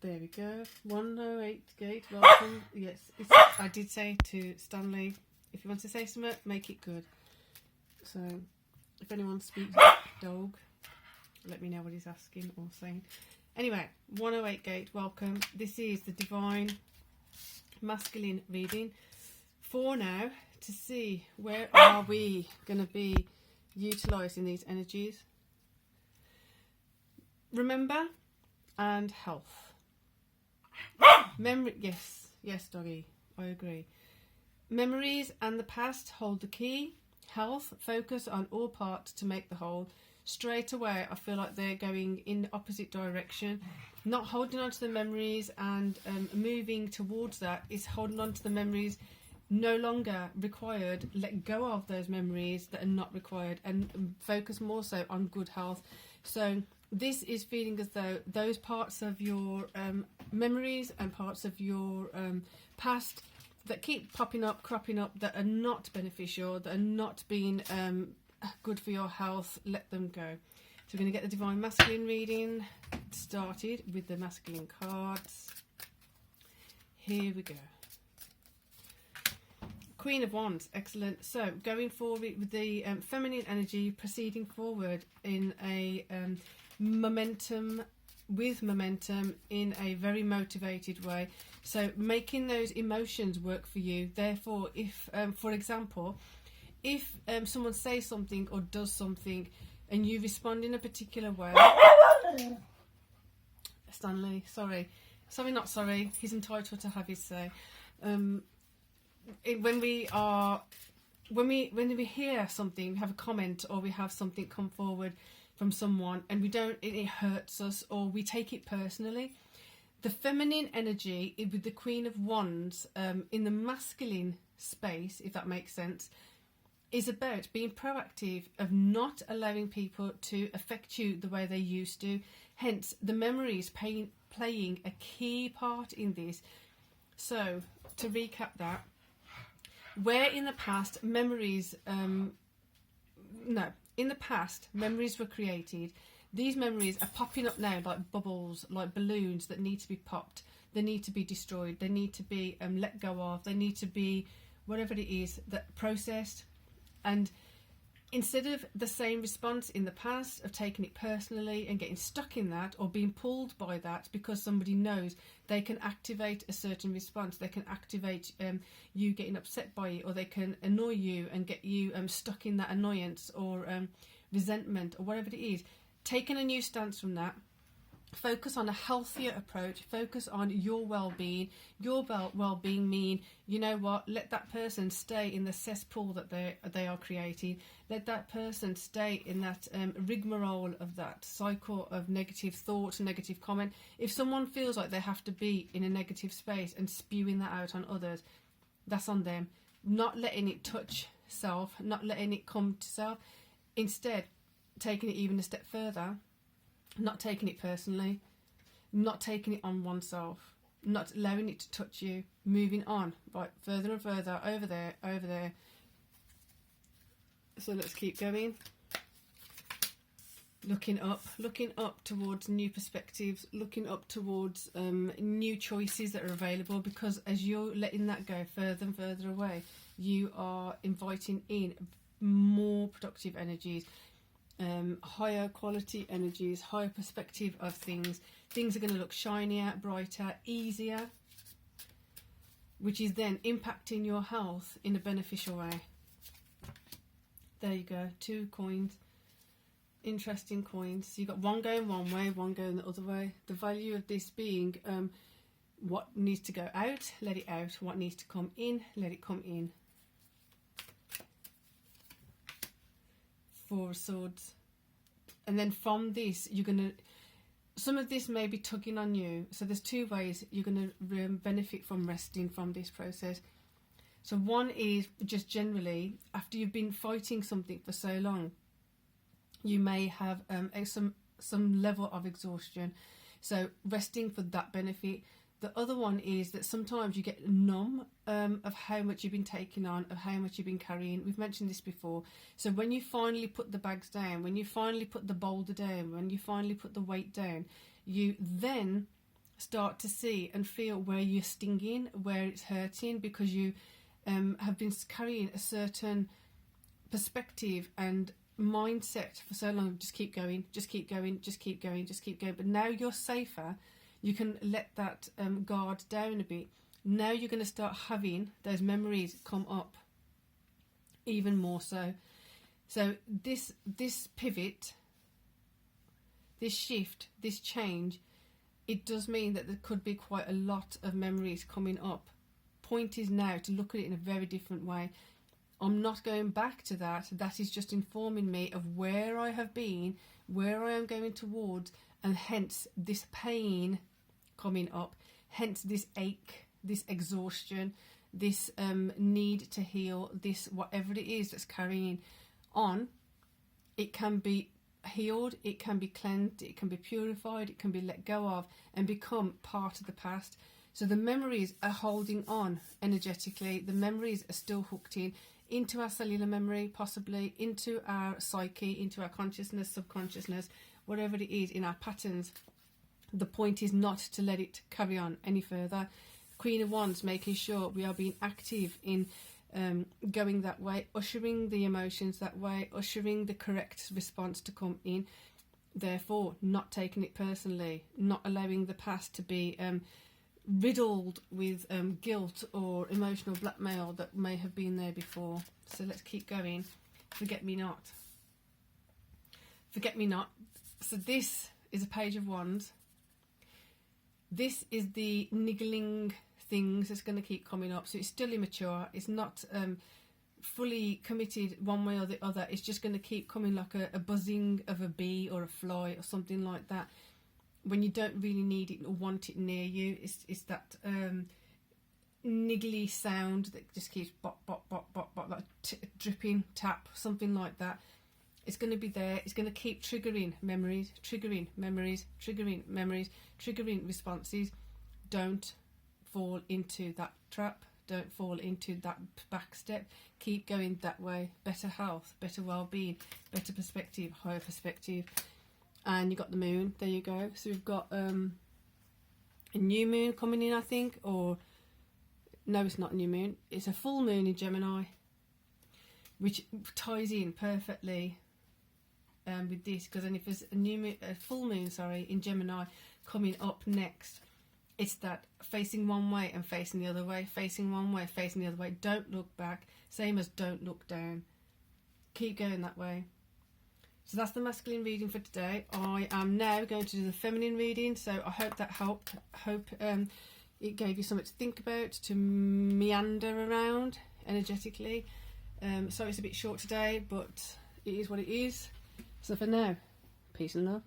There we go. 108 gate. Welcome. Yes, I did say to Stanley, if you want to say something, make it good. So, if anyone speaks dog, let me know what he's asking or saying. Anyway, 108 gate. Welcome. This is the Divine Masculine reading for now to see where are we going to be utilising these energies. Remember and health. Memory, yes, doggy, I agree. Memories and the past hold the key. Health, focus on all parts to make the whole. Straight away, I feel like they're going in the opposite direction. Not holding on to the memories and moving towards that is holding on to the memories no longer required. Let go of those memories that are not required and focus more so on good health. So this is feeling as though those parts of your memories and parts of your past that keep popping up, cropping up, that are not beneficial, that are not being good for your health, let them go. So we're going to get the Divine Masculine reading started with the masculine cards. Here we go. Queen of Wands, excellent. So going forward with the feminine energy, proceeding forward in a momentum in a very motivated way. So making those emotions work for you. Therefore, if for example, if someone says something or does something and you respond in a particular way, Stanley, sorry, not sorry, he's entitled to have his say. When we hear something, we have a comment or we have something come forward from someone and it hurts us or we take it personally. The feminine energy with the Queen of Wands in the masculine space, if that makes sense, is about being proactive, of not allowing people to affect you the way they used to. Hence, the memories playing a key part in this. So, to recap that, where in the past memories memories were created, these memories are popping up now like bubbles, like balloons that need to be popped, they need to be destroyed, they need to be let go of, they need to be whatever it is that processed. And instead of the same response in the past of taking it personally and getting stuck in that or being pulled by that because somebody knows they can activate a certain response, they can activate you getting upset by it, or they can annoy you and get you stuck in that annoyance or resentment or whatever it is, taking a new stance from that. Focus on a healthier approach. Focus on your well-being. Your well-being mean, you know what, let that person stay in the cesspool that they are creating. Let that person stay in that rigmarole of that cycle of negative thought, negative comment. If someone feels like they have to be in a negative space and spewing that out on others, that's on them. Not letting it touch self, not letting it come to self. Instead, taking it even a step further, not taking it personally, not taking it on oneself, not allowing it to touch you, moving on, right, further and further, over there. So let's keep going. Looking up towards new perspectives, looking up towards new choices that are available, because as you're letting that go further and further away, you are inviting in more productive energies, higher quality energies, higher perspective of things. Things are going to look shinier, brighter, easier, which is then impacting your health in a beneficial way. There you go, 2 coins. Interesting coins. So you've got one going one way, one going the other way. The value of this being what needs to go out, let it out. What needs to come in, let it come in. 4 of Swords. And then from this, you're going to, some of this may be tugging on you. So there's 2 ways you're going to benefit from resting from this process. So one is just generally, after you've been fighting something for so long, you may have some level of exhaustion. So resting for that benefit. The other one is that sometimes you get numb of how much you've been taking on, of how much you've been carrying. We've mentioned this before. So when you finally put the bags down, when you finally put the boulder down, when you finally put the weight down, you then start to see and feel where you're stinging, where it's hurting, because you have been carrying a certain perspective and mindset for so long. Just keep going, just keep going, just keep going, just keep going. But now you're safer. You can let that guard down a bit. Now you're going to start having those memories come up even more so. So this pivot, this shift, this change, it does mean that there could be quite a lot of memories coming up. Point is now to look at it in a very different way. I'm not going back to that. That is just informing me of where I have been, where I am going towards, and hence this pain coming up, hence this ache, this exhaustion, this need to heal, this whatever it is that's carrying on. It can be healed, it can be cleansed, it can be purified, it can be let go of and become part of the past. So the memories are holding on energetically. The memories are still hooked into our cellular memory, possibly into our psyche, into our consciousness, subconsciousness, whatever it is, in our patterns. The point is not to let it carry on any further. Queen of Wands, making sure we are being active in going that way, ushering the emotions that way, ushering the correct response to come in. Therefore, not taking it personally, not allowing the past to be riddled with guilt or emotional blackmail that may have been there before. So let's keep going. Forget me not. Forget me not. So this is a Page of Wands. This is the niggling things that's going to keep coming up. So it's still immature. It's not fully committed one way or the other. It's just going to keep coming like a buzzing of a bee or a fly or something like that. When you don't really need it or want it near you, it's that niggly sound that just keeps bop, bop, bop, bop, bop, like dripping, tap, something like that. It's going to be there. It's going to keep triggering memories, triggering memories, triggering memories, triggering responses. Don't fall into that trap. Don't fall into that back step. Keep going that way. Better health, better well-being, better perspective, higher perspective. And you got the moon. There you go. So we've got a new moon coming in, I think. Or no, it's not a new moon. It's a full moon in Gemini, which ties in perfectly with this. Because then if there's a new moon, a full moon, sorry, in Gemini coming up next, it's that facing one way and facing the other way, facing one way, facing the other way. Don't look back. Same as don't look down. Keep going that way. So that's the masculine reading for today. I am now going to do the feminine reading, so I hope that helped. I hope it gave you something to think about, to meander around energetically. So it's a bit short today, but it is what it is. So for now, peace and love.